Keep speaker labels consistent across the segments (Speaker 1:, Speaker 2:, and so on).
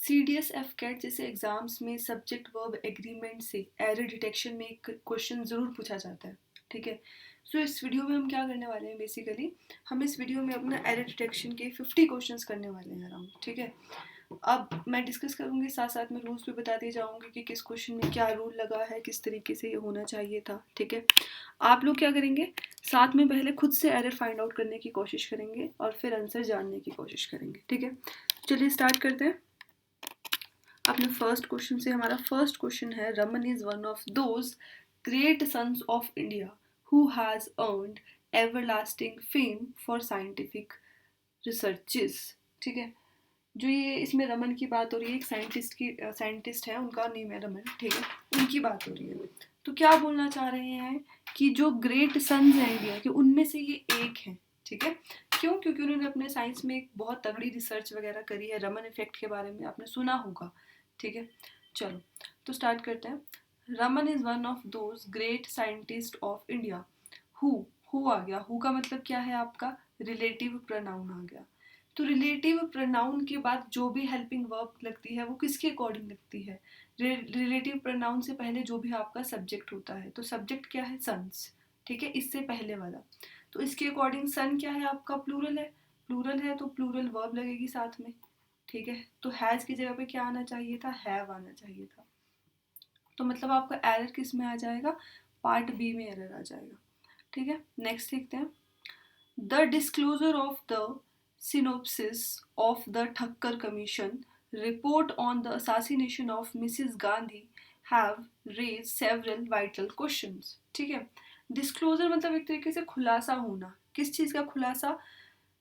Speaker 1: CDS FCAT जैसे exams में subject verb agreement से एरर डिटेक्शन में एक क्वेश्चन ज़रूर पूछा जाता है, ठीक है। सो इस वीडियो में हम क्या करने वाले हैं, बेसिकली हम इस वीडियो में अपना एरर डिटेक्शन के 50 क्वेश्चंस करने वाले हैं अराउंड, ठीक है। अब मैं डिस्कस करूंगी, साथ साथ में रूल्स भी बताती जाऊंगी कि किस क्वेश्चन में क्या रूल लगा है, किस तरीके से ये होना चाहिए था, ठीक है। आप लोग क्या करेंगे, साथ में पहले खुद से एरर फाइंड आउट करने की कोशिश करेंगे और फिर आंसर जानने की कोशिश करेंगे, ठीक है। चलिए स्टार्ट करते हैं अपने फर्स्ट क्वेश्चन से। हमारा फर्स्ट क्वेश्चन है, Raman is one of those great sons of India who has earned everlasting fame for scientific researches, ठीक है। जो ये इसमें रमन की बात हो रही है, एक साइंटिस्ट है, उनका नेम है रमन, ठीक है, उनकी बात हो रही है। तो क्या बोलना चाह रहे हैं कि जो ग्रेट सन्स हैं इंडिया के, उनमें से ये एक है, ठीक है। क्यों? क्योंकि उन्होंने अपने साइंस में एक बहुत तगड़ी रिसर्च वगैरह करी है, रमन इफेक्ट के बारे में आपने सुना होगा, ठीक है। चलो तो स्टार्ट करते हैं। Raman is one of those great scientist of India who आ गया, हु का मतलब क्या है आपका, रिलेटिव प्रोनाउन आ गया। तो रिलेटिव प्रोनाउन के बाद जो भी हेल्पिंग वर्ब लगती है वो किसके अकॉर्डिंग लगती है, रिलेटिव प्रोनाउन से पहले जो भी आपका सब्जेक्ट होता है, तो सब्जेक्ट क्या है, सन्स, ठीक है, इससे पहले वाला। तो इसके अकॉर्डिंग सन क्या है आपका, प्लूरल है तो प्लूरल वर्ब लगेगी साथ में, ठीक है। तो हैज की जगह पे क्या आना चाहिए था, हैव आना चाहिए था। तो मतलब आपका एरर किस में आ जाएगा, पार्ट बी में एरर आ जाएगा, ठीक है। नेक्स्ट देखते हैं। The disclosure of the synopsis of the Thakkar Commission report on the assassination of Mrs. Gandhi have raised several vital questions, ठीक है। डिस्क्लोजर मतलब एक तरीके से खुलासा होना, किस चीज़ का खुलासा,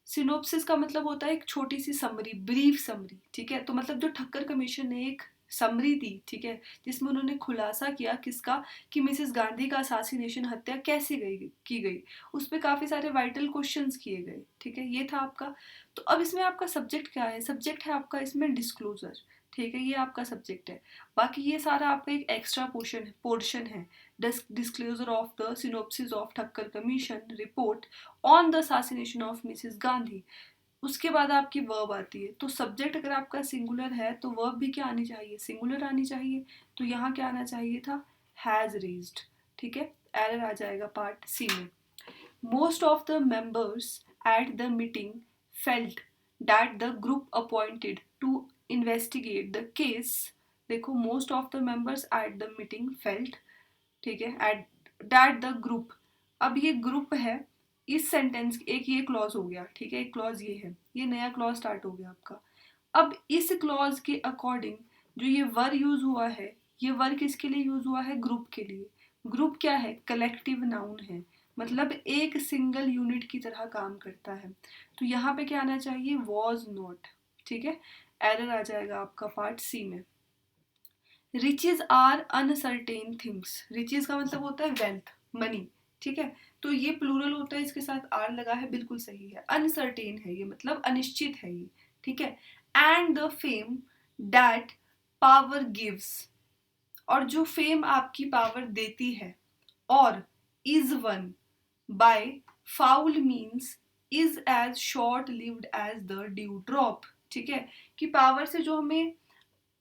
Speaker 1: सिनोप्सिस का मतलब होता है एक छोटी सी समरी, ब्रीफ समरी, ठीक है। तो मतलब जो ठक्कर कमीशन ने एक समरी दी, ठीक है, जिसमें उन्होंने खुलासा किया किसका, कि मिसेस गांधी का असासिनेशन, हत्या कैसे की गई, उस पर काफ़ी सारे वाइटल क्वेश्चंस किए गए, ठीक है, ये था आपका। तो अब इसमें आपका सब्जेक्ट क्या है, सब्जेक्ट है आपका इसमें डिस्क्लोजर, ठीक है, ये आपका सब्जेक्ट है। बाकी ये सारा आपका एक एक्स्ट्रा पोर्शन है, disclosure of the synopsis of Thakkar commission report on the assassination of Mrs Gandhi. उसके बाद आपकी वर्ब आती है, तो सब्जेक्ट अगर आपका सिंगुलर है तो वर्ब भी क्या आनी चाहिए, सिंगुलर आनी चाहिए। तो यहाँ क्या आना चाहिए था, हैज रेज्ड, ठीक है। एरर आ जाएगा पार्ट सी में। Most of the members at the meeting felt that the group appointed to investigate the case. देखो, most of the members at the meeting felt, ठीक है, एट दैट द ग्रुप। अब ये group है, इस sentence एक ये क्लॉज हो गया, ठीक है, एक क्लॉज ये है, ये नया क्लॉज स्टार्ट हो गया आपका। अब इस क्लॉज के अकॉर्डिंग जो ये वर यूज हुआ है, ये वर किसके लिए यूज हुआ है, ग्रुप के लिए। ग्रुप क्या है, कलेक्टिव नाउन है, मतलब एक सिंगल यूनिट की तरह काम करता है। तो यहाँ पे क्या आना चाहिए, वॉज नॉट, ठीक है। एरर आ जाएगा आपका पार्ट सी में। Riches are uncertain things, riches का मतलब होता है वेल्थ, मनी, ठीक है। तो ये प्लूरल होता है, इसके साथ आर लगा है, बिल्कुल सही है। अनसर्टेन है ये, मतलब अनिश्चित है ये, ठीक है। And the fame that power gives, और जो फेम आपकी पावर देती है, और is won by foul means is as short lived as the dew drop, ठीक है। कि पावर से जो हमें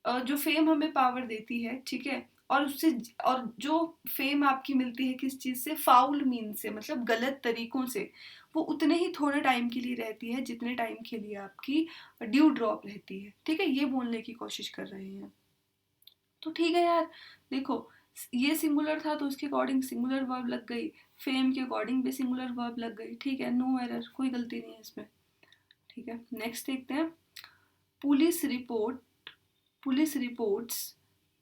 Speaker 1: जो फेम हमें पावर देती है, ठीक है, और उससे, और जो फेम आपकी मिलती है किस चीज से, फाउल मीन से, मतलब गलत तरीकों से, वो उतने ही थोड़े टाइम के लिए रहती है जितने टाइम के लिए आपकी ड्यू ड्रॉप रहती है, ठीक है, ये बोलने की कोशिश कर रहे हैं। तो ठीक है यार, देखो, ये सिंगुलर था तो उसके अकॉर्डिंग सिंगुलर वर्ब लग गई, फेम के अकॉर्डिंग भी सिंगुलर वर्ब लग गई, ठीक है, नो एरर, कोई गलती नहीं है इसमें, ठीक है। नेक्स्ट देखते हैं। Police report police reports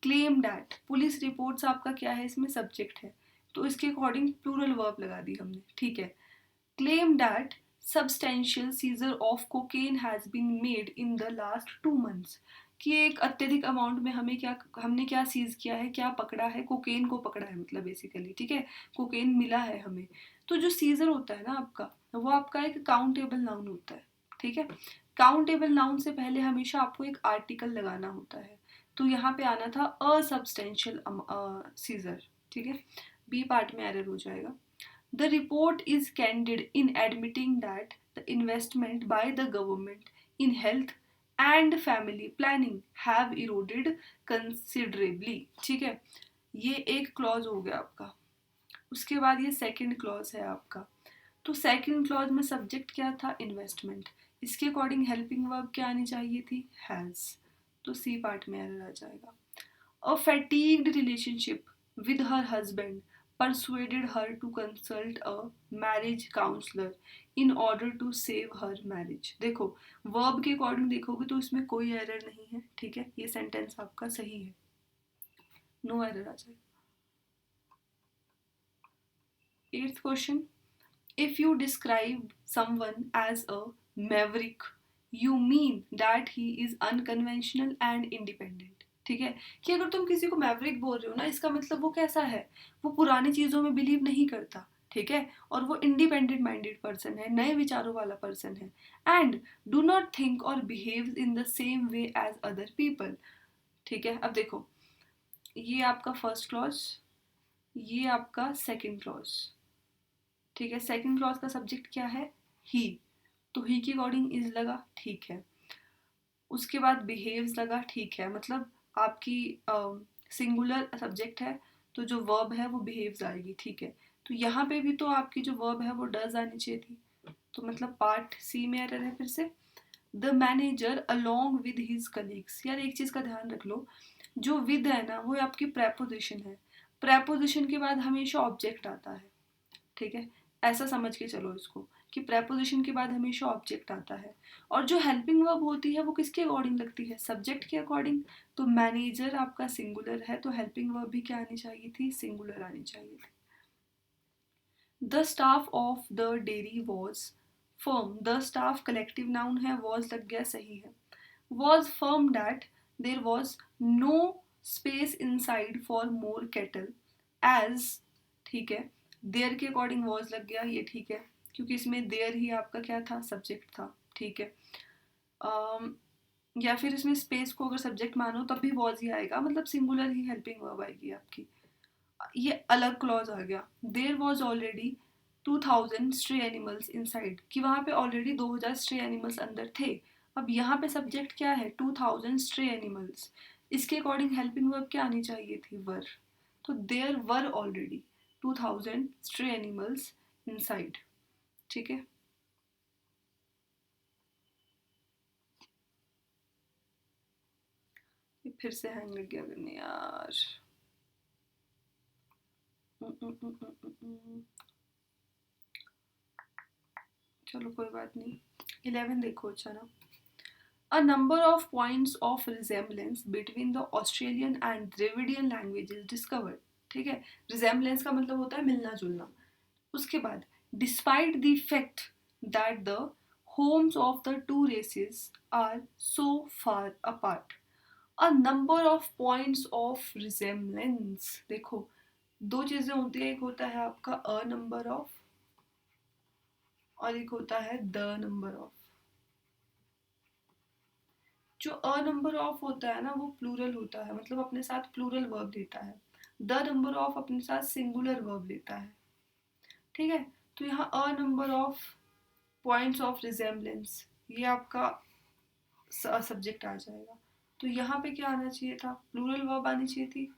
Speaker 1: claim that, police reports आपका क्या है, इसमें सब्जेक्ट है, तो इसके अकॉर्डिंग प्लूरल वर्ब लगा दी हमने, ठीक है। Claim that substantial seizure of cocaine has been made in the last 2 months, कि एक अत्यधिक अमाउंट में हमने क्या सीज किया है, क्या पकड़ा है, कोकेन को पकड़ा है, मतलब बेसिकली, ठीक है, कोकेन मिला है हमें। तो जो सीजर होता है ना आपका, वो आपका एक काउंटेबल नाउन होता है, ठीक है। काउंटेबल नाउन से पहले हमेशा आपको एक आर्टिकल लगाना होता है, तो यहाँ पे आना था असब्सटेंशियल सीजर, ठीक है। बी पार्ट में एरर हो जाएगा। The report is candid in admitting that the investment by the government in health and family planning have eroded considerably. ठीक है, ये एक क्लॉज हो गया आपका। उसके बाद ये सेकंड क्लॉज है आपका। तो सेकंड क्लॉज में सब्जेक्ट क्या था, इन्वेस्टमेंट। इसके अकॉर्डिंग हेल्पिंग वर्ब क्या आनी चाहिए थी, हैज। तो सी पार्ट में एरर आ जाएगा। A fatigued relationship with her husband persuaded her to consult a marriage counselor in order to save her marriage। देखो वर्ब के अकॉर्डिंग देखोगे तो इसमें कोई एरर नहीं है, ठीक है, ये सेंटेंस आपका सही है, नो एरर आ जाएगा। Eighth question, if you describe someone as a maverick you mean that he is unconventional and independent। ठीक है, कि अगर तुम किसी को मैवरिक बोल रहे हो ना, इसका मतलब वो कैसा है, वो पुरानी चीज़ों में बिलीव नहीं करता, ठीक है, और वो इंडिपेंडेंट माइंडेड पर्सन है, नए विचारों वाला पर्सन है, एंड डू नॉट थिंक और behave in the same way as other people. ठीक है, अब देखो ये आपका फर्स्ट क्लॉज, ये आपका सेकेंड क्लॉज। ठीक है, सेकंड क्लॉज का सब्जेक्ट क्या है, ही, तो ही के अकॉर्डिंग इज लगा, ठीक है। उसके बाद बिहेव्स लगा, ठीक है, मतलब आपकी सिंगुलर सब्जेक्ट है तो जो वर्ब है वो बिहेव्स आएगी, ठीक है। तो यहाँ पे भी तो आपकी जो वर्ब है वो डज आनी चाहिए थी, तो मतलब पार्ट सी में एरर है फिर से। The manager along with his colleagues. यार एक चीज़ का ध्यान रख लो, जो विद है ना वो आपकी प्रेपोजिशन है, प्रेपोजिशन के बाद हमेशा ऑब्जेक्ट आता है, ठीक है, ऐसा समझ के चलो इसको कि प्रेपोजिशन के बाद हमेशा ऑब्जेक्ट आता है। और जो हेल्पिंग वर्ब होती है वो किसके अकॉर्डिंग लगती है, सब्जेक्ट के अकॉर्डिंग। तो मैनेजर आपका सिंगुलर है तो हेल्पिंग वर्ब भी क्या आनी चाहिए थी, सिंगुलर आनी चाहिए थी। The staff of the dairy was firm. The staff collective noun है, वॉज लग गया, सही है। Was firm that there was no space inside for more cattle as. ठीक है, देयर के अकॉर्डिंग वॉज लग गया, ये ठीक है, क्योंकि इसमें देयर ही आपका क्या था, सब्जेक्ट था, ठीक है। या फिर इसमें स्पेस को अगर सब्जेक्ट मानो तब भी वॉज ही आएगा, मतलब सिंगुलर ही हेल्पिंग वर्ब आएगी आपकी। ये अलग क्लॉज आ गया। There was already 2000 stray animals inside, कि वहाँ पे ऑलरेडी 2000 स्ट्रे एनिमल्स अंदर थे। अब यहाँ पे सब्जेक्ट क्या है, 2000 स्ट्रे एनिमल्स, इसके अकॉर्डिंग हेल्पिंग वर्ब क्या आनी चाहिए थी, वर। तो there were already 2000 stray animals inside, ठीक है। ये फिर से हैंग लग गया करने यार। चलो कोई बात नहीं। 11 देखो, अच्छा ना। A number of points of resemblance between the Australian and Dravidian languages discovered। ठीक है, resemblance का मतलब होता है मिलना जुलना। उसके बाद despite the fact that the homes of the two races are so far apart, a number of points of resemblance। देखो दो चीजें होती है, एक होता है आपका a number of और एक होता है the number of। जो अ नंबर ऑफ होता है ना वो प्लूरल होता है, मतलब अपने साथ प्लूरल वर्ब लेता है। द नंबर ऑफ अपने साथ सिंगुलर वर्ब लेता है, ठीक है। तो यहाँ अ number of points of resemblance, ये आपका सब्जेक्ट आ जाएगा। तो यहाँ पे क्या आना चाहिए था, प्लूरल वर्ब आनी चाहिए थी,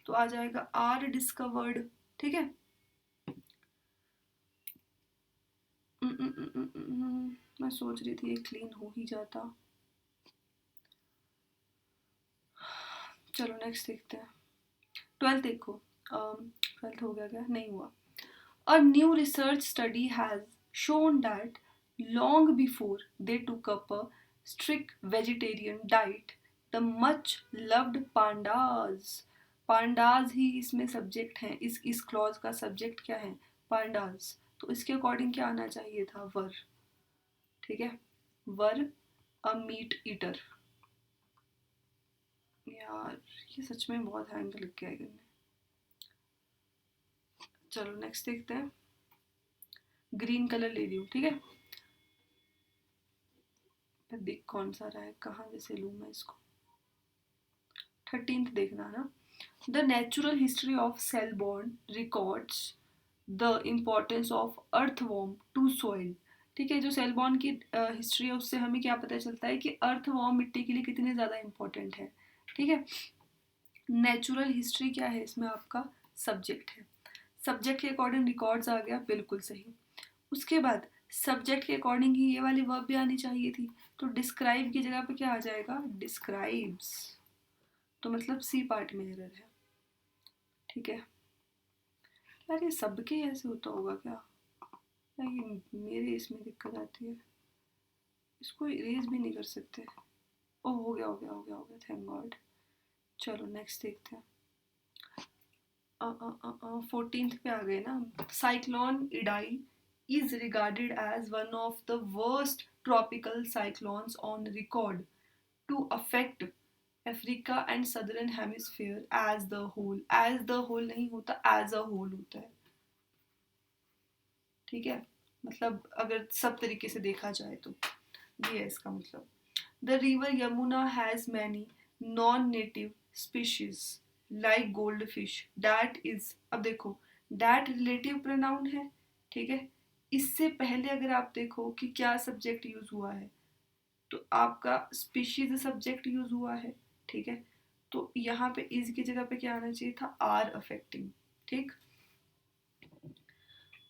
Speaker 1: तो आ जाएगा आर डिस्कवर्ड, ठीक है। मैं सोच रही थी ये क्लीन हो ही जाता। चलो नेक्स्ट देखते हैं। 12 देखो, 12 हो गया क्या, नहीं हुआ। A new research study has shown that long before they took up a strict vegetarian diet, the much loved pandas, pandas ही इसमें सब्जेक्ट हैं, इस क्लॉज का सब्जेक्ट क्या है, pandas। तो इसके अकॉर्डिंग क्या आना चाहिए था, वर, ठीक है, वर अ मीट ईटर। यार ये सच में बहुत हैंग लग गया है। चलो नेक्स्ट देखते हैं। ग्रीन कलर ले रही हूँ, ठीक है, फिर देख कौन सा रहा है, कहाँ से लूँ मैं इसको। 13th देखना ना। The natural history of Selborne records the importance of earthworm to soil ठीक है, जो सेलबॉर्न की हिस्ट्री है उससे हमें क्या पता चलता है कि अर्थ वॉर्म मिट्टी के लिए कितने ज़्यादा इंपॉर्टेंट है। ठीक है, नेचुरल हिस्ट्री क्या है इसमें आपका सब्जेक्ट है, सब्जेक्ट के अकॉर्डिंग रिकॉर्ड्स आ गया, बिल्कुल सही। उसके बाद सब्जेक्ट के अकॉर्डिंग ही ये वाली वर्ब भी आनी चाहिए थी, तो डिस्क्राइब की जगह पे क्या आ जाएगा, डिस्क्राइब्स, तो मतलब सी पार्ट में एरर है। ठीक है, यार ये सबके ऐसे होता होगा क्या, या ये मेरे इसमें दिक्कत आती है, इसको इरेज भी नहीं कर सकते। ओ हो गया हो गया हो गया हो गया, थैंक गॉड। चलो नेक्स्ट देखते हैं। 14th पे आ गए ना। Cyclone Idai is regarded as one of the worst tropical cyclones on record to affect Africa and southern hemisphere as the whole. As the whole नहीं होता, एज अ होल होता है। ठीक है, मतलब अगर सब तरीके से देखा जाए तो ये है इसका मतलब। The river Yamuna has many non native species like gold fish that is, अब देखो डैट रिलेटिव प्रोनाउन है। ठीक है, इससे पहले अगर आप देखो कि क्या सब्जेक्ट यूज हुआ है, तो आपका स्पीशीज सब्जेक्ट यूज हुआ है। ठीक है, तो यहाँ पे इज की जगह पे क्या आना चाहिए था, आर अफेक्टिंग। ठीक,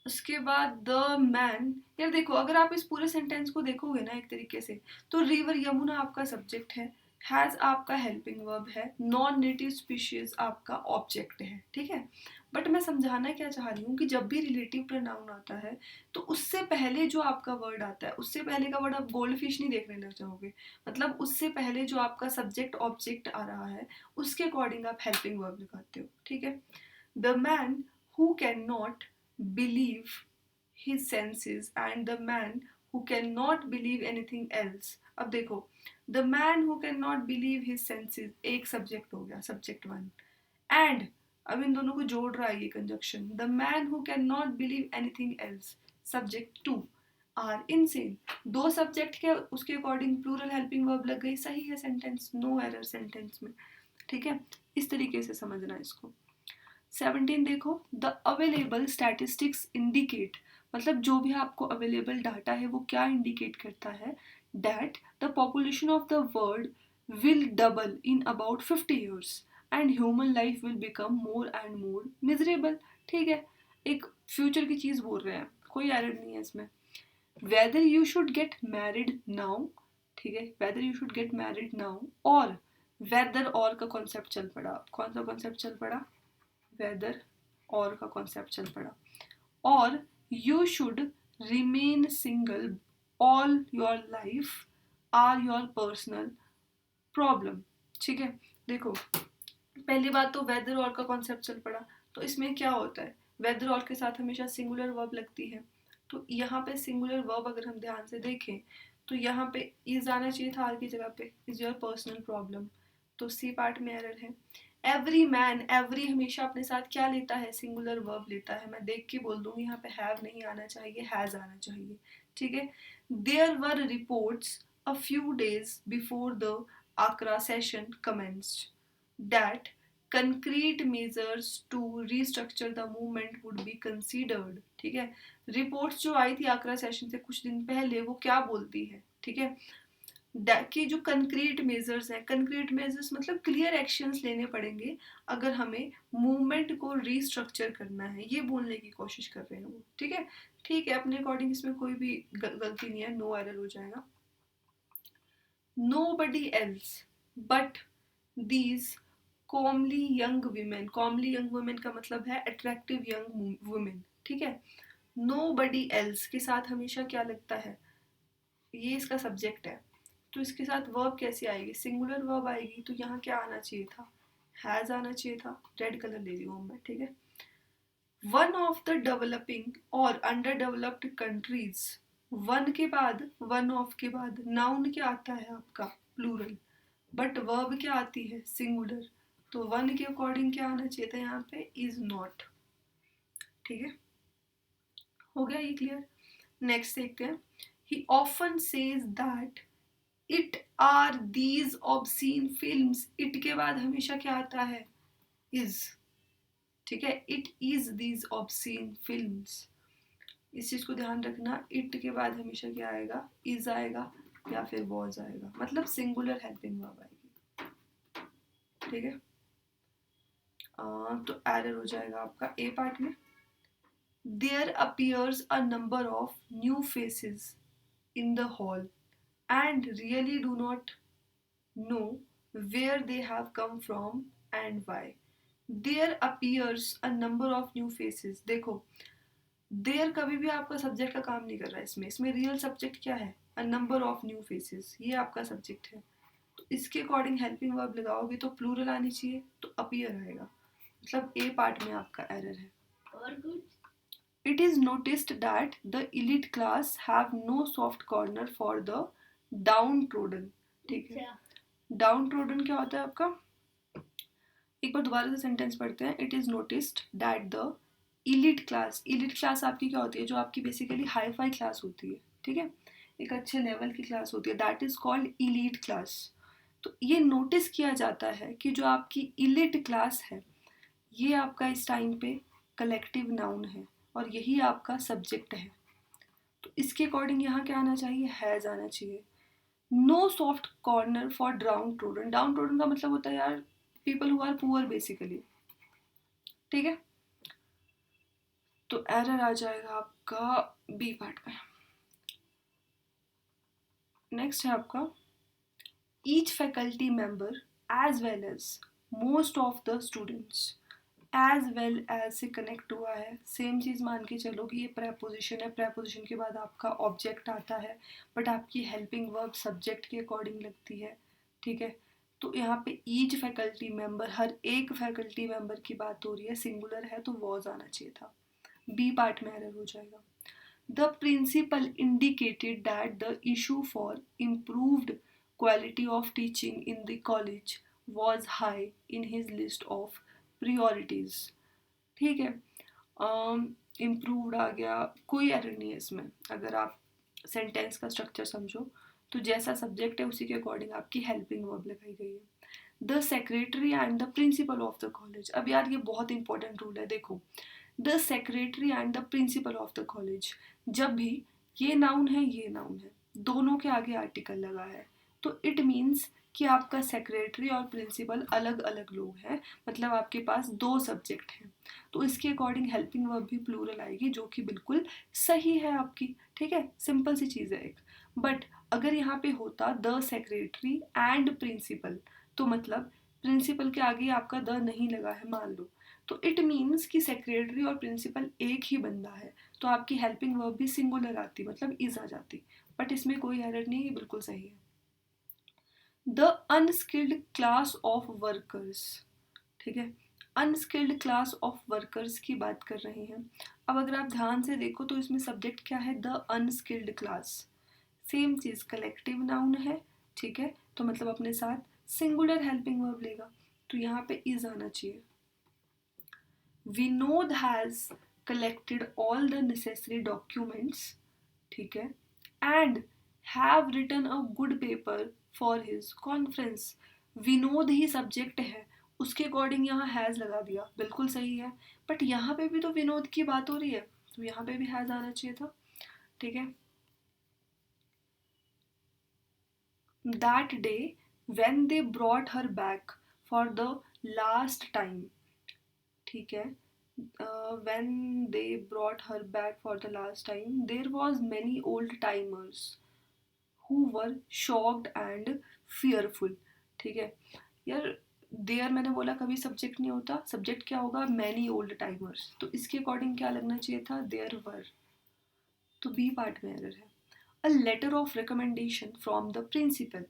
Speaker 1: उसके बाद द मैन, यार देखो अगर आप इस पूरे सेंटेंस को देखोगे ना एक तरीके से, तो रिवर यमुना आपका सब्जेक्ट है, हैज आपका हेल्पिंग वर्ब है, नॉन नेटिव स्पीशीज आपका ऑब्जेक्ट है। ठीक है, बट मैं समझाना क्या चाह रही हूँ कि जब भी रिलेटिव प्रोनाउन आता है तो उससे पहले जो आपका वर्ड आता है, उससे पहले का वर्ड आप गोल्ड फिश नहीं देखने लग जाओगे, मतलब उससे पहले जो आपका सब्जेक्ट ऑब्जेक्ट आ रहा है उसके अकॉर्डिंग आप हेल्पिंग वर्ब लगाते हो। ठीक है, the man who can not believe his senses and the man who cannot believe anything else। अब देखो the man who cannot believe his senses एक सब्जेक्ट हो गया, सब्जेक्ट वन, and अब इन दोनों को जोड़ रहा है ये conjunction, the man who cannot believe anything else subject two are insane. दो सब्जेक्ट के उसके अकॉर्डिंग प्लूरल हेल्पिंग वर्ब लग गई, सही है सेंटेंस, नो एरर सेंटेंस में। ठीक है, इस तरीके से समझना इसको। 17 देखो, द अवेलेबल स्टैटिस्टिक्स इंडिकेट, मतलब जो भी आपको अवेलेबल डाटा है वो क्या इंडिकेट करता है, that the population of the world will double in about 50 years and human life will become more and more miserable. ठीक है, एक फ्यूचर की चीज बोल रहे हैं, कोई एरर नहीं है इसमें। Whether you should get married now, ठीक है, whether you should get married now, और वेदर और का कॉन्सेप्ट चल पड़ा, कौन सा कॉन्सेप्ट चल पड़ा, वेदर और का कॉन्सेप्ट चल पड़ा, और you should remain single all your life or your personal problem. ठीक है, देखो पहली बात तो वेदर और का कॉन्सेप्ट चल पड़ा, तो इसमें क्या होता है, वेदर और के साथ हमेशा सिंगुलर वर्ब लगती है, तो यहाँ पे सिंगुलर वर्ब अगर हम ध्यान से देखें तो यहाँ पे इज आना चाहिए था आर की जगह पे, इज योर पर्सनल प्रॉब्लम, तो सी पार्ट में एरर है। एवरी मैन, एवरी हमेशा अपने साथ क्या लेता है, सिंगुलर वर्ब लेता है, मैं देख के बोल दूंगी यहाँ पे हैव नहीं आना चाहिए, हैज आना चाहिए। ठीक है, there were reports a few days before the Accra session commenced that concrete measures to restructure the movement would be considered। ठीक है, रिपोर्ट्स जो आई थी आकरा सेशन से कुछ दिन पहले वो क्या बोलती है, ठीक है, कि जो कंक्रीट मेजर्स हैं, कंक्रीट मेजर्स मतलब क्लियर एक्शंस लेने पड़ेंगे अगर हमें मूवमेंट को रीस्ट्रक्चर करना है, ये बोलने की कोशिश कर रहे हैं वो। ठीक है, ठीक है, अपने अकॉर्डिंग इसमें कोई भी गलती नहीं है, नो एरर हो जाएगा। nobody else but these comely young women, comely young women का मतलब है attractive young women। ठीक है, nobody else के साथ हमेशा क्या लगता है, ये इसका सब्जेक्ट है, तो इसके साथ वर्ब कैसे आएगी, सिंगुलर वर्ब आएगी, तो यहाँ क्या आना चाहिए था, हैज आना चाहिए था, रेड कलर ले रही हूँ मैं। ठीक है, वन ऑफ द डेवलपिंग और अंडर डेवलप्ड कंट्रीज, वन के बाद, वन ऑफ के बाद नाउन क्या आता है आपका, प्लूरल, बट वर्ब क्या आती है, सिंगुलर, तो वन के अकॉर्डिंग क्या आना चाहिए था यहाँ पे, इज नॉट। ठीक है, हो गया ये क्लियर। नेक्स्ट देखते हैं, he often says that it are these obscene films, it के बाद हमेशा क्या आता है, इज। ठीक है, it is these obscene films, इस चीज़ को ध्यान रखना, इट के बाद हमेशा क्या आएगा, इज आएगा या फिर वॉज आएगा, मतलब सिंगुलर हेल्पिंग वर्ब आएगी, ठीक है। तो एरर हो जाएगा आपका ए पार्ट में, there appears a number of new faces in the hall and really do not know where they have come from and why. There appears a number of new faces, देखो there कभी भी आपका subject का काम नहीं कर रहा है इसमें, इसमें रियल सब्जेक्ट क्या है, अ नंबर ऑफ न्यू फेसेस, ये आपका सब्जेक्ट है। तो इसके अकॉर्डिंग हेल्पिंग वर्ब लगाओगे तो प्लूरल आनी चाहिए, तो अपीयर आएगा, मतलब ए पार्ट में आपका एरर है। और good, it is noticed that the elite class have no soft corner for the downtrodden, ठीक है। डाउन ट्रोडन क्या होता है आपका, एक बार दोबारा से सेंटेंस पढ़ते हैं। It is noticed that the elite class आपकी क्या होती है, जो आपकी बेसिकली हाई फाई क्लास होती है, ठीक है, एक अच्छे लेवल की क्लास होती है, that is called elite class. तो ये नोटिस किया जाता है कि जो आपकी इलीट क्लास है ये आपका इस टाइम पे कलेक्टिव नाउन है और यही आपका सब्जेक्ट है। तो इसके अकॉर्डिंग यहाँ क्या आना चाहिए, हैज आना चाहिए। No soft corner for downtrodden, downtrodden का मतलब होता है यार people who are poor basically, ठीक है। तो एरर आ जाएगा आपका बी पार्ट में। नेक्स्ट है आपका each faculty member as well as most of the students, as well as से कनेक्ट हुआ है, सेम चीज़ मान के चलो कि ये प्रेपोजिशन है, प्रेपोजिशन के बाद आपका ऑब्जेक्ट आता है, बट आपकी हेल्पिंग वर्ब सब्जेक्ट के अकॉर्डिंग लगती है, ठीक है। तो यहाँ पे ईच फैकल्टी मेंबर, हर एक फैकल्टी मेंबर की बात हो रही है, सिंगुलर है तो वॉज आना चाहिए था, बी पार्ट में एरर हो जाएगा। The principal indicated that the issue for improved quality of teaching in the college was high in his list of priorities, ठीक है। इम्प्रूव्ड आ गया, कोई एरर नहीं है इसमें, अगर आप सेंटेंस का स्ट्रक्चर समझो तो जैसा सब्जेक्ट है उसी के अकॉर्डिंग आपकी हेल्पिंग वर्ब लगाई गई है। The secretary and the principle of the college, अब यार ये बहुत इंपॉर्टेंट रूल है, देखो the secretary and the principle of the college, जब भी ये नाउन है ये नाउन है, दोनों के आगे आर्टिकल लगा है, तो इट मीन्स कि आपका सेक्रेटरी और प्रिंसिपल अलग अलग लोग हैं, मतलब आपके पास दो सब्जेक्ट हैं, तो इसके अकॉर्डिंग हेल्पिंग वर्ब भी प्लूरल आएगी, जो कि बिल्कुल सही है आपकी, ठीक है, सिंपल सी चीज़ है एक। बट अगर यहाँ पे होता द सेक्रेटरी एंड प्रिंसिपल, तो मतलब प्रिंसिपल के आगे आपका द नहीं लगा है मान लो, तो इट मीन्स कि सेक्रेटरी और प्रिंसिपल एक ही बंदा है, तो आपकी हेल्पिंग वर्ब भी सिंगुलर आती, मतलब इज आ जाती, बट इसमें कोई एरर नहीं है, बिल्कुल सही है। The unskilled class of workers, ठीक है, अनस्किल्ड क्लास ऑफ वर्कर्स की बात कर रहे हैं। अब अगर आप ध्यान से देखो तो इसमें सब्जेक्ट क्या है, द अनस्किल्ड क्लास, सेम चीज कलेक्टिव नाउन है, ठीक है, तो मतलब अपने साथ सिंगुलर हेल्पिंग वर्ब लेगा, तो यहाँ पे इज आना चाहिए। Vinod has collected all the necessary documents, ठीक है, and have written a good paper for his conference, Vinod ही सब्जेक्ट है, उसके अकॉर्डिंग यहाँ हैज लगा दिया, बिल्कुल सही है, बट यहाँ पे भी तो विनोद की बात हो रही है, तो यहाँ पे भी हैज आना चाहिए था, ठीक है। That day when they brought her back for the last time, ठीक है, when they brought her back for the last time there was many old timers who were shocked and fearful, ठीक है। यार देयर मैंने बोला कभी subject नहीं होता, सब्जेक्ट क्या होगा, मैनी ओल्ड टाइमर्स, तो इसके अकॉर्डिंग क्या लगना चाहिए था, देयर वर, तो बी पार्ट में एरर है। A letter of recommendation from the principal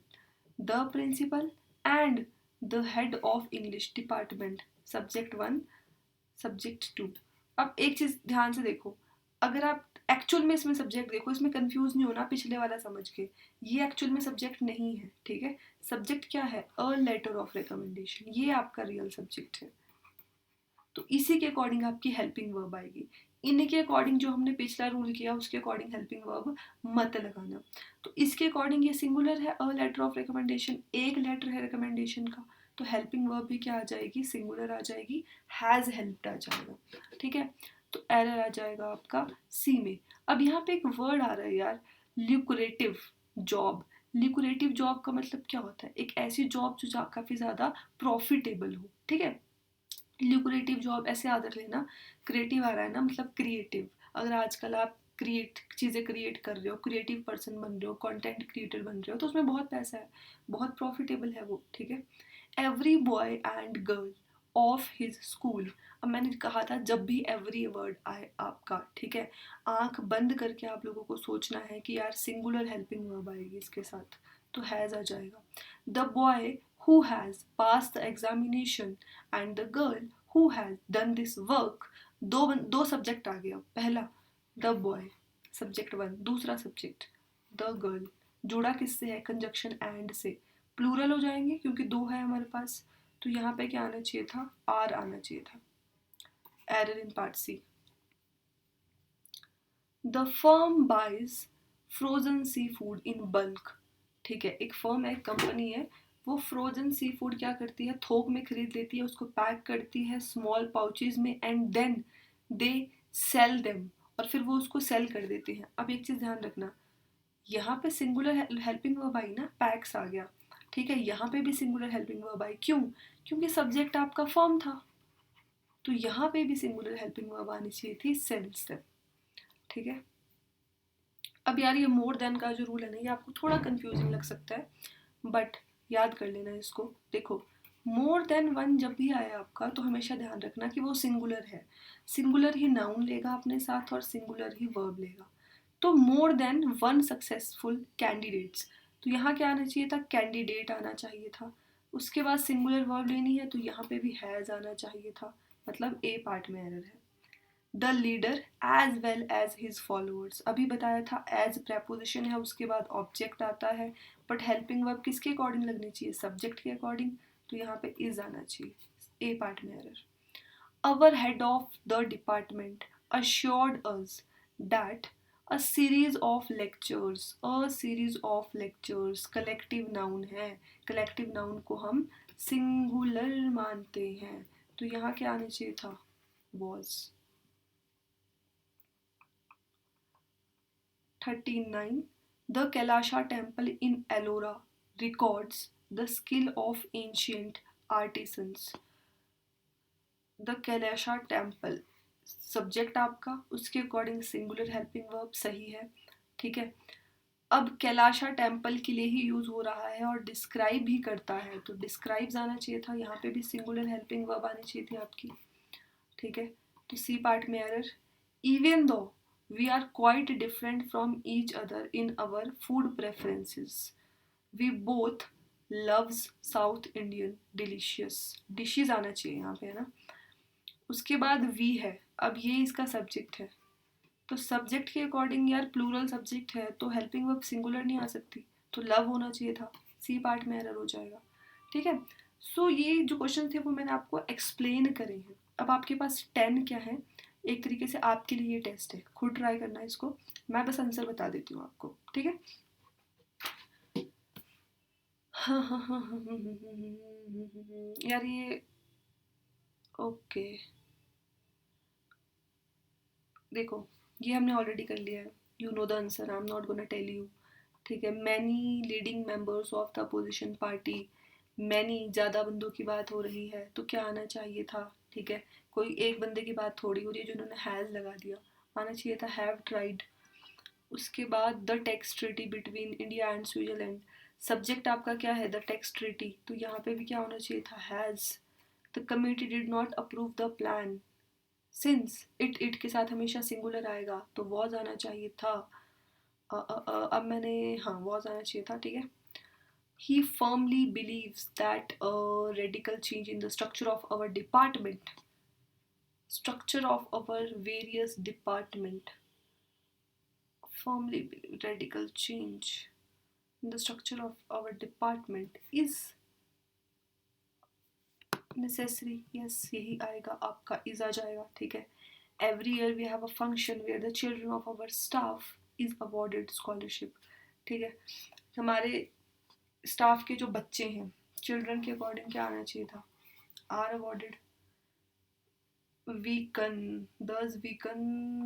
Speaker 1: and the head of English department, subject one subject two. अब एक चीज ध्यान से देखो, अगर आप एक्चुअल में इसमें सब्जेक्ट देखो, इसमें कंफ्यूज नहीं होना पिछले वाला समझ के, ये एक्चुअल में सब्जेक्ट नहीं है, ठीक है, सब्जेक्ट क्या है, अ लेटर ऑफ रिकमेंडेशन, ये आपका रियल सब्जेक्ट है, तो इसी के अकॉर्डिंग आपकी हेल्पिंग वर्ब आएगी, इनके अकॉर्डिंग जो हमने पिछला रूल किया उसके अकॉर्डिंग हेल्पिंग वर्ब मत लगाना। तो इसके अकॉर्डिंग ये सिंगुलर है, अ लेटर ऑफ रिकमेंडेशन, एक लेटर है रिकमेंडेशन का, तो हेल्पिंग वर्ब भी क्या आ जाएगी, सिंगुलर आ जाएगी, हैज हेल्प्ड आ जाएगा, ठीक है। तो एरर आ जाएगा आपका सी में। अब यहाँ पे एक वर्ड आ रहा है यार, ल्यूक्रेटिव जॉब। ल्यूक्रेटिव जॉब का मतलब क्या होता है? एक ऐसी जॉब जो काफ़ी ज़्यादा प्रॉफिटेबल हो, ठीक है। ल्यूक्रेटिव जॉब ऐसे याद रख लेना, क्रिएटिव आ रहा है ना मतलब क्रिएटिव। अगर आजकल आप चीज़ें क्रिएट कर रहे हो, क्रिएटिव पर्सन बन रहे हो, कंटेंट क्रिएटर बन रहे हो, तो उसमें बहुत पैसा है, बहुत प्रॉफिटेबल है वो, ठीक है। Every boy and girl of his school. अब मैंने कहा था जब भी एवरी वर्ड आए आपका, ठीक है, आंख बंद करके आप लोगों को सोचना है कि यार सिंगुलर हेल्पिंग वर्ब आएगी इसके साथ, तो हैज़ आ जाएगा। The boy who has pass the examination and the girl who has done this work. दो सब्जेक्ट आ गया, पहला द बॉय सब्जेक्ट वन, दूसरा सब्जेक्ट द गर्ल, जुड़ा किससे है? कंजक्शन एंड से। प्लूरल हो जाएंगे क्योंकि दो है हमारे पास, तो यहाँ पे क्या आना चाहिए था? आर आना चाहिए था। Error in part C. The firm buys frozen sea food in bulk. ठीक है, एक फर्म है, एक कंपनी है, वो फ्रोजन सी फूड क्या करती है? थोक में खरीद लेती है, उसको पैक करती है स्मॉल पाउचेज में, and then they sell them, और फिर वो उसको सेल कर देते हैं। अब एक चीज़ ध्यान रखना, यहाँ पे सिंगुलर हेल्पिंग वर्ब आई ना, पैक्स आ गया, ठीक है। यहाँ पे भी सिंगुलर हेल्पिंग वर्ब आई, क्यों? क्योंकि सब्जेक्ट आपका फर्म था, तो यहाँ पे भी सिंगुलर हेल्पिंग वर्ब आनी चाहिए थी, सेल्स से, ठीक है। अब यार ये मोर देन का जो रूल है ना, ये आपको थोड़ा कंफ्यूजिंग लग सकता है, बट याद कर लेना इसको। देखो, मोर देन वन जब भी आए आपका, तो हमेशा ध्यान रखना कि वो सिंगुलर है, सिंगुलर ही नाउन लेगा अपने साथ और सिंगुलर ही वर्ब लेगा। तो more than one successful candidates, तो यहाँ क्या आना चाहिए था? कैंडिडेट आना चाहिए था। उसके बाद सिंगुलर वर्ब लेनी है, तो यहाँ पे भी हैज़ आना चाहिए था, मतलब ए पार्ट में एरर है। The leader as well as his followers, अभी बताया था एज प्रेपोजिशन है, उसके बाद ऑब्जेक्ट आता है, बट हेल्पिंग वर्ब किसके अकॉर्डिंग लगनी चाहिए? सब्जेक्ट के अकॉर्डिंग, तो यहाँ पे इज आना चाहिए, ए पार्ट में error. Our head of the department assured us that a series of lectures collective noun है, collective noun को हम singular मानते हैं, तो यहाँ क्या आना चाहिए था? was। 39 The Kailasha temple in Ellora records the skill of ancient artisans। The Kailasa temple subject आपका, उसके अकॉर्डिंग सिंगुलर हेल्पिंग वर्ब सही है, ठीक है। अब कैलाशा टेम्पल के लिए ही यूज हो रहा है और डिस्क्राइब भी करता है, तो डिस्क्राइब्स आना चाहिए था, यहाँ पे भी सिंगुलर हेल्पिंग वर्ब आनी चाहिए थी आपकी, ठीक है। तो सी पार्ट में error. Even though we are quite different from each other in our food preferences, we both loves South Indian delicious, dishes आना चाहिए यहाँ पे, है ना। उसके बाद वी है, अब ये इसका सब्जेक्ट है, तो सब्जेक्ट के अकॉर्डिंग यार प्लूरल सब्जेक्ट है, तो हेल्पिंग वर्ब सिंगुलर नहीं आ सकती, तो लव होना चाहिए था, सी पार्ट में एरर हो जाएगा, ठीक है। सो ये जो क्वेश्चन थे वो मैंने आपको एक्सप्लेन करे हैं। अब आपके पास 10 क्या है, एक तरीके से आपके लिए ये टेस्ट है, खुद ट्राई करना है इसको, मैं बस आंसर बता देती हूँ आपको, ठीक है। हाँ हाँ हाँ हाँ यार ये ओके, देखो ये हमने ऑलरेडी कर लिया है, you know the answer, I am not gonna tell you, ठीक है। Many leading members of the opposition party, many ज़्यादा बंदों की बात हो रही है, तो क्या आना चाहिए था? ठीक है, कोई एक बंदे की बात थोड़ी हो रही है जो उन्होंने हैज़ लगा दिया, आना चाहिए था हैव ट्राइड। उसके बाद the tax treaty between India and Switzerland, subject आपका क्या है? द टेक्स ट्रीटी, तो यहाँ पे भी क्या होना चाहिए था? Has. The committee did not approve the plan, since it के साथ हमेशा सिंगुलर आएगा, तो वॉज आना चाहिए था। अब मैंने, हाँ वॉज आना चाहिए था, ठीक है। He firmly believes that a radical change in the structure of our various department, firmly radical change in the structure of our department is necessary, yes यही आएगा आपका, is आ जाएगा, ठीक है। Every year we have a function where the children of our staff is awarded scholarship, ठीक है। हमारे staff के जो बच्चे हैं, चिल्ड्रन के अकॉर्डिंग क्या आना चाहिए था? Are awarded, weaken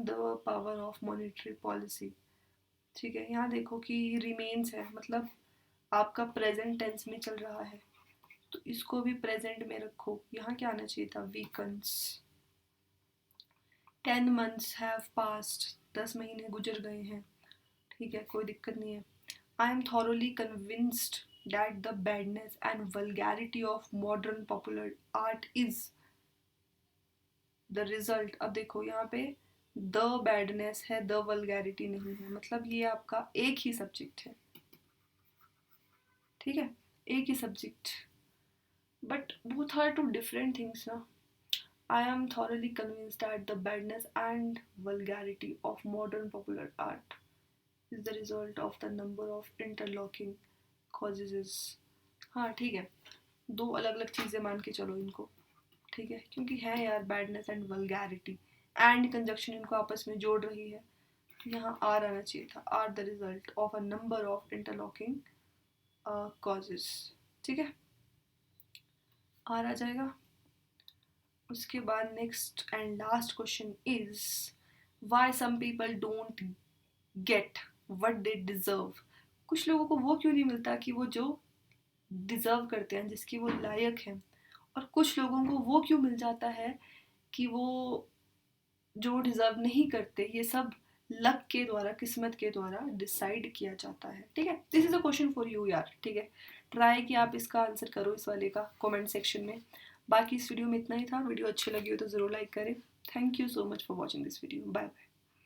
Speaker 1: the power of monetary policy. ठीक है, यहाँ देखो कि रिमेन्स है, मतलब आपका प्रेजेंट टेंस में चल रहा है, तो इसको भी प्रेजेंट में रखो। यहाँ क्या आना चाहिए था, वीकन्स। 10 months हैव पास्ड, 10 महीने गुजर गए हैं। ठीक है, कोई दिक्कत नहीं है। I am thoroughly convinced that the badness and vulgarity of modern popular art is the result. अब देखो यहाँ पे द बैडनेस है, द वल्गैरिटी नहीं है, मतलब ये आपका एक ही सब्जेक्ट है। ठीक है, एक ही subject, but both are two different things ना। I am thoroughly convinced that the badness and vulgarity of modern popular art is the result of the number of interlocking causes. हाँ ठीक है, दो अलग अलग चीज़ें मान के चलो इनको। ठीक है, क्योंकि है यार badness and vulgarity, and conjunction इनको आपस में जोड़ रही है, तो यहाँ आर आना चाहिए था। Are the result of a number of interlocking causes. ठीक है, आर आ जाएगा। उसके बाद next and last question is why some people don't get what they deserve. कुछ लोगों को वो क्यों नहीं मिलता कि वो जो डिजर्व करते हैं, जिसकी वो लायक हैं, और कुछ लोगों को वो क्यों मिल जाता है कि वो जो डिजर्व नहीं करते। ये सब लक के द्वारा, किस्मत के द्वारा डिसाइड किया जाता है। ठीक है, this is a question for you यार। ठीक है, ट्राई कि आप इसका आंसर करो इस वाले का कमेंट सेक्शन में। बाकी इस वीडियो में इतना ही था। वीडियो अच्छी लगी हो तो ज़रूर लाइक करें। Thank you so much for watching this video. Bye bye.